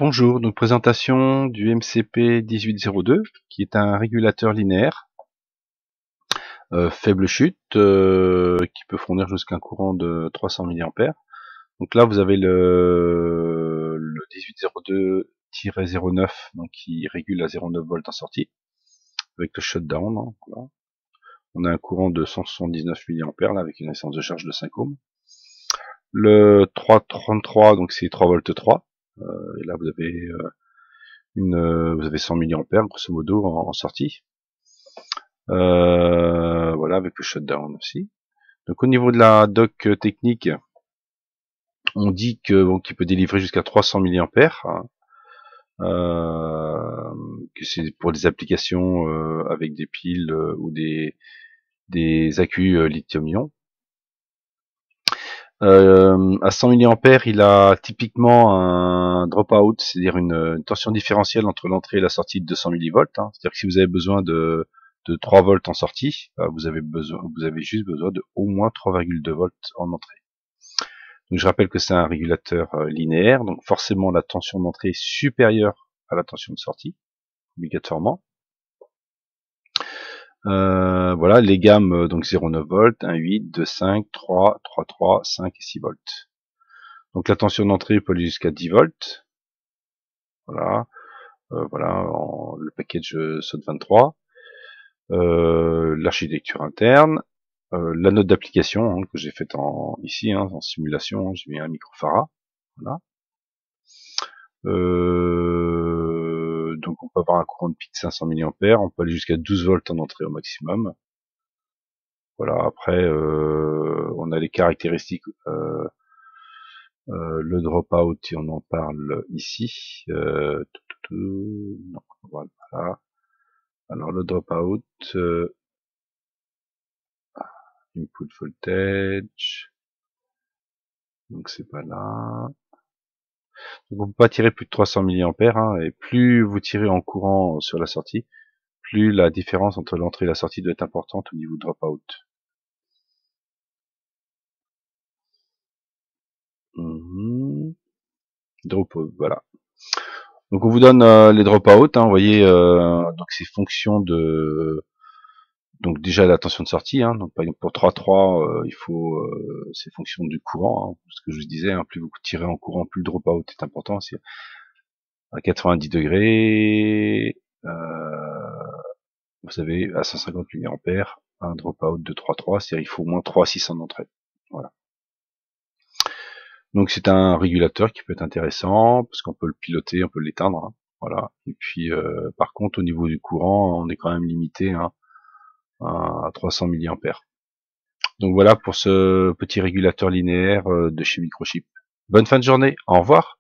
Bonjour, donc présentation du MCP 1802 qui est un régulateur linéaire faible chute qui peut fournir jusqu'à un courant de 300 mA. Donc là vous avez le 1802-09 donc qui régule à 0,9 volts en sortie avec le shutdown. Hein, voilà. On a un courant de 179 mA là avec une résistance de charge de 5 ohms. Le 333 donc c'est 3 volts 3 et là vous avez vous avez 100 mA grosso modo en sortie. Voilà, avec le shutdown aussi. Donc au niveau de la dock technique, on dit que bon, qu'il peut délivrer jusqu'à 300 mA, que c'est pour des applications avec des piles ou des accus lithium-ion. À 100 mA, il a typiquement un dropout, c'est-à-dire une tension différentielle entre l'entrée et la sortie de 200 mV. Hein. C'est-à-dire que si vous avez besoin de 3 volts en sortie, vous avez juste besoin de au moins 3,2 volts en entrée. Donc je rappelle que c'est un régulateur linéaire, donc forcément la tension d'entrée est supérieure à la tension de sortie, obligatoirement. Voilà, les gammes donc 0,9 volts, 1,8, 2,5, 3, 3,3, 5 et 6 volts. Donc la tension d'entrée peut aller jusqu'à 10 volts. Voilà, voilà, le package SOT 23. L'architecture interne, la note d'application que j'ai faite ici en simulation, j'ai mis un microfarad. Voilà. Donc on peut avoir un courant de pic de 500 mA, on peut aller jusqu'à 12 volts en entrée au maximum. Voilà, après on a les caractéristiques, le dropout, et on en parle ici. Non, voilà. Alors le dropout, input voltage, donc c'est pas là. Donc on peut pas tirer plus de 300 mA, hein, et plus vous tirez en courant sur la sortie, plus la différence entre l'entrée et la sortie doit être importante au niveau dropout. Dropout, voilà. Donc on vous donne les dropouts, hein, vous voyez, donc c'est fonction de, donc déjà la tension de sortie, hein, donc par exemple pour 3.3, il faut, c'est fonction du courant, hein, ce que je vous disais, hein, plus vous tirez en courant, plus le dropout est important. C'est à 90 degrés, vous avez à 150 mA un dropout de 3.3, c'est-à-dire il faut au moins 3,6 en entrée. Voilà. Donc c'est un régulateur qui peut être intéressant parce qu'on peut le piloter, on peut l'éteindre, hein, voilà. Et puis par contre au niveau du courant, on est quand même limité, hein, à 300 mA. Donc voilà pour ce petit régulateur linéaire de chez Microchip. Bonne fin de journée, au revoir.